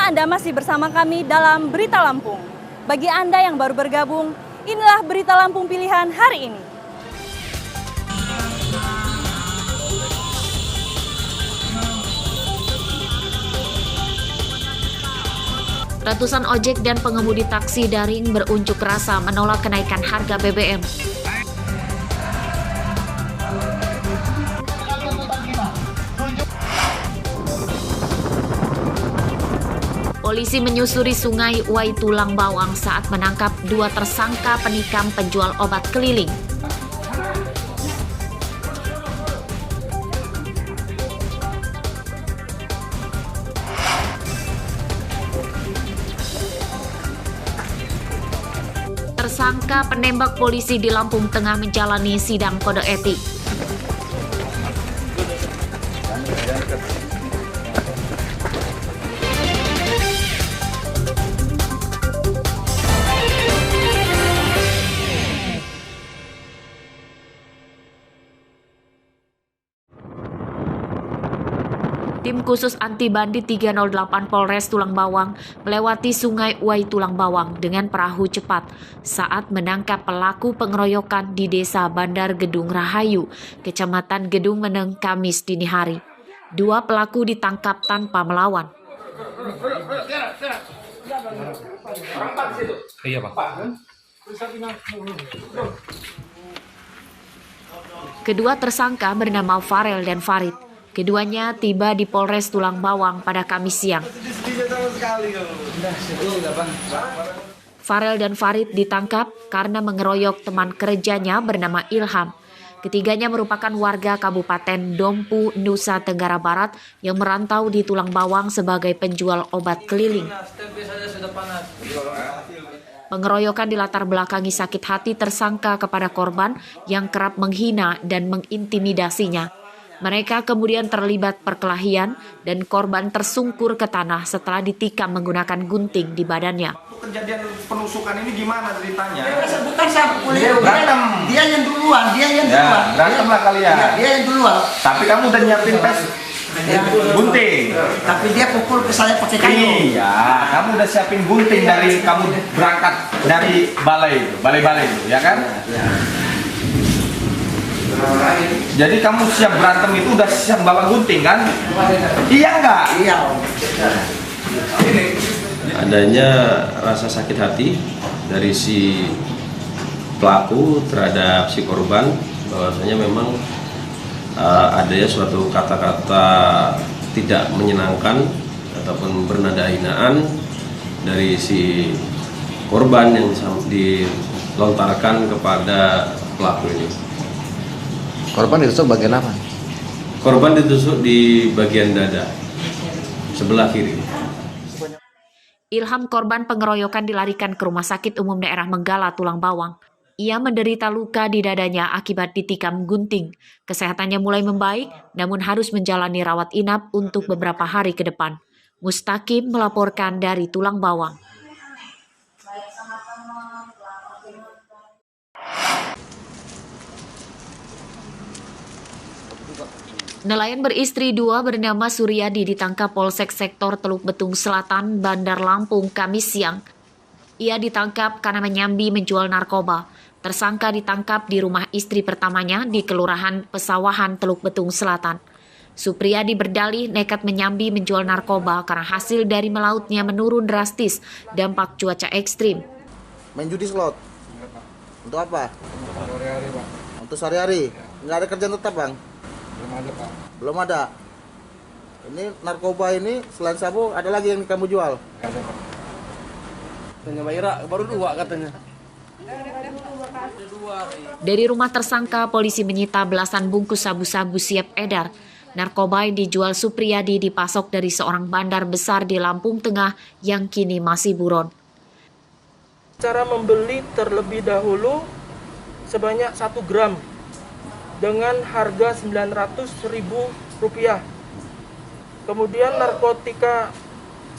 Anda masih bersama kami dalam Berita Lampung. Bagi Anda yang baru bergabung, inilah Berita Lampung pilihan hari ini. Ratusan ojek dan pengemudi taksi daring berunjuk rasa menolak kenaikan harga BBM. Polisi menyusuri Sungai Uai Tulang Bawang saat menangkap 2 tersangka penikam penjual obat keliling. Tersangka penembak polisi di Lampung Tengah menjalani sidang kode etik. Tim khusus anti bandit 308 Polres Tulang Bawang melewati Sungai Uai Tulang Bawang dengan perahu cepat saat menangkap pelaku pengeroyokan di Desa Bandar Gedung Rahayu, Kecamatan Gedung Meneng, Kamis dini hari. 2 pelaku ditangkap tanpa melawan. Iya, Pak. Kedua tersangka bernama Farel dan Farid. Keduanya tiba di Polres Tulang Bawang pada Kamis siang. Farel dan Farid ditangkap karena mengeroyok teman kerjanya bernama Ilham. Ketiganya merupakan warga Kabupaten Dompu, Nusa Tenggara Barat yang merantau di Tulang Bawang sebagai penjual obat keliling. Pengeroyokan dilatar belakangi sakit hati tersangka kepada korban yang kerap menghina dan mengintimidasinya. Mereka kemudian terlibat perkelahian dan korban tersungkur ke tanah setelah ditikam menggunakan gunting di badannya. Kejadian penusukan ini gimana ceritanya? Bukan saya pukul berantem. Dia yang duluan. Ya, berantem lah kalian. Ya, dia yang duluan. Tapi kamu udah nyiapin gunting. Tapi dia pukul ke saya pakai kayu. Iya, kamu udah siapin gunting dari kamu berangkat dari balai itu, ya kan? Ya. Jadi kamu siap berantem itu udah siap bawa gunting kan? Iya enggak? Iya. Adanya rasa sakit hati dari si pelaku terhadap si korban, bahwasanya memang adanya suatu kata-kata tidak menyenangkan ataupun bernada hinaan dari si korban yang dilontarkan kepada pelaku ini. Korban ditusuk bagian apa? Korban ditusuk di bagian dada sebelah kiri. Ilham, korban pengeroyokan, dilarikan ke Rumah Sakit Umum Daerah Menggala, Tulang Bawang. Ia menderita luka di dadanya akibat ditikam gunting. Kesehatannya mulai membaik, namun harus menjalani rawat inap untuk beberapa hari ke depan. Mustaqim melaporkan dari Tulang Bawang. Nelayan beristri 2 bernama Suryadi ditangkap Polsek Sektor Teluk Betung Selatan, Bandar Lampung, Kamis siang. Ia ditangkap karena menyambi menjual narkoba. Tersangka ditangkap di rumah istri pertamanya di Kelurahan Pesawahan, Teluk Betung Selatan. Supriyadi berdalih nekat menyambi menjual narkoba karena hasil dari melautnya menurun drastis dampak cuaca ekstrim. Main judi slot. Untuk apa? Sehari-hari, Pak. Untuk sehari-hari. Nggak ada kerjaan tetap, Bang? Belum ada, Pak. Belum ada. Ini narkoba ini selain sabu ada lagi yang kamu jual? Nggak ada, Pak. Katanya Mbak Ira baru 2 katanya. Dari rumah tersangka, polisi menyita belasan bungkus sabu-sabu siap edar. Narkoba yang dijual Supriyadi dipasok dari seorang bandar besar di Lampung Tengah yang kini masih buron. Cara membeli terlebih dahulu sebanyak 1 gram dengan harga Rp900.000. Kemudian narkotika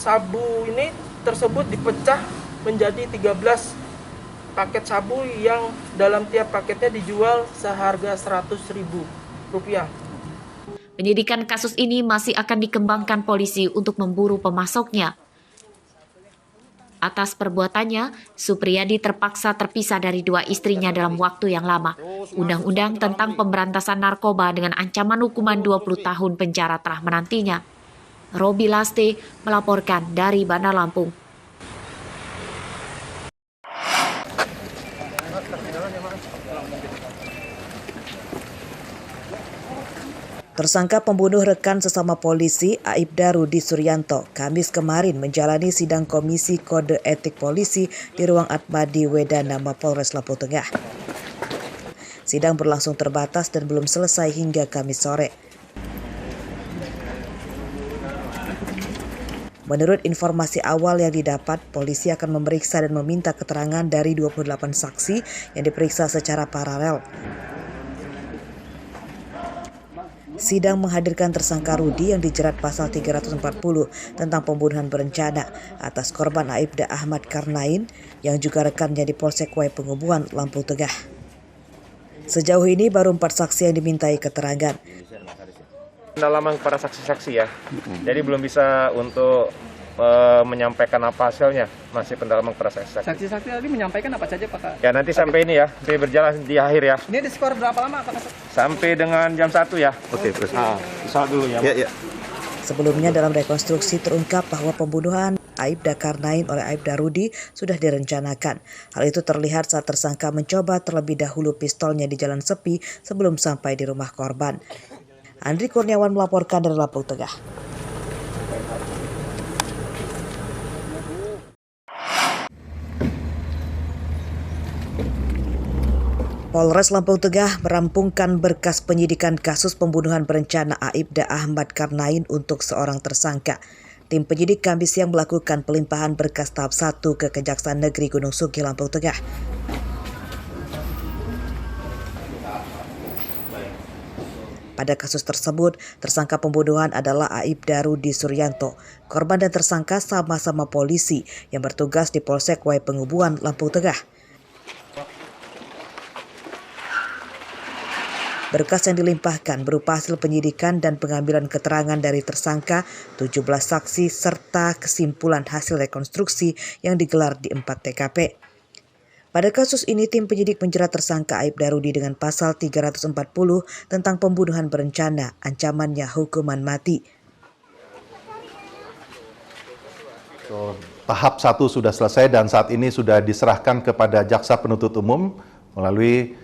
sabu ini tersebut dipecah menjadi 13 paket sabu yang dalam tiap paketnya dijual seharga Rp100.000. Penyidikan kasus ini masih akan dikembangkan polisi untuk memburu pemasoknya. Atas perbuatannya, Supriyadi terpaksa terpisah dari dua istrinya dalam waktu yang lama. Undang-undang tentang pemberantasan narkoba dengan ancaman hukuman 20 tahun penjara telah menantinya. Robi Laste melaporkan dari Bandar Lampung. Tersangka pembunuh rekan sesama polisi Aibda Rudi Suryanto Kamis kemarin menjalani sidang Komisi Kode Etik Polisi di ruang Atmadi Wedana Mapolres Lampung Tengah. Sidang berlangsung terbatas dan belum selesai hingga Kamis sore. Menurut informasi awal yang didapat, polisi akan memeriksa dan meminta keterangan dari 28 saksi yang diperiksa secara paralel. Sidang menghadirkan tersangka Rudi yang dijerat pasal 340 tentang pembunuhan berencana atas korban Aibda Ahmad Karnain yang juga rekannya di Polsek Wai Pengubuhan, Lampung Tengah. Sejauh ini baru 4 saksi yang dimintai keterangan. Pendalaman para saksi-saksi ya, jadi belum bisa untuk menyampaikan apa hasilnya, masih pendalaman para saksi-saksi. Saksi-saksi tadi menyampaikan apa saja Pak? Ya nanti sampai ini ya, sampai berjalan di akhir ya. Ini di skor berapa lama Pak? Sampai dengan jam 1 ya. Oke, terus. Bisa dulu ya. Ya. Sebelumnya dalam rekonstruksi terungkap bahwa pembunuhan Aibda Karnain oleh Aibda Rudi sudah direncanakan. Hal itu terlihat saat tersangka mencoba terlebih dahulu pistolnya di jalan sepi sebelum sampai di rumah korban. Andri Kurniawan melaporkan dari Lampung Tengah. Polres Lampung Tengah merampungkan berkas penyidikan kasus pembunuhan berencana Aibda Ahmad Karnain untuk seorang tersangka. Tim penyidik Kamis siang melakukan pelimpahan berkas tahap 1 ke Kejaksaan Negeri Gunung Sugi, Lampung Tengah. Pada kasus tersebut, tersangka pembunuhan adalah Aibda Rudi Suryanto. Korban dan tersangka sama-sama polisi yang bertugas di Polsek Wai Pengubuhan, Lampung Tengah. Berkas yang dilimpahkan berupa hasil penyidikan dan pengambilan keterangan dari tersangka, 17 saksi, serta kesimpulan hasil rekonstruksi yang digelar di 4 TKP. Pada kasus ini, tim penyidik menjerat tersangka Aibda Rudi dengan pasal 340 tentang pembunuhan berencana, ancamannya hukuman mati. Tahap 1 sudah selesai dan saat ini sudah diserahkan kepada Jaksa Penuntut Umum melalui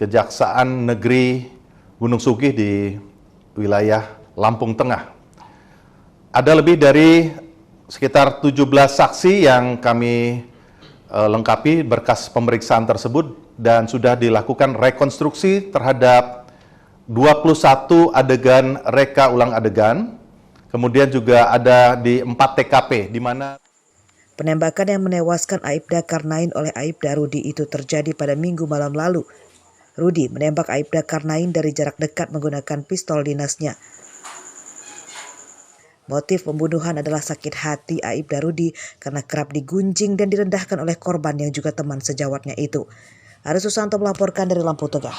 Kejaksaan Negeri Gunung Sugi di wilayah Lampung Tengah. Ada lebih dari sekitar 17 saksi yang kami lengkapi berkas pemeriksaan tersebut dan sudah dilakukan rekonstruksi terhadap 21 adegan reka ulang adegan. Kemudian juga ada di 4 TKP di mana penembakan yang menewaskan Aibda Karnain oleh Aibda Rudi itu terjadi pada Minggu malam lalu. Rudi menembak Aibda Karnain dari jarak dekat menggunakan pistol dinasnya. Motif pembunuhan adalah sakit hati Aibda Rudi karena kerap digunjing dan direndahkan oleh korban yang juga teman sejawatnya itu. Aris Susanto melaporkan dari Lampung Tengah.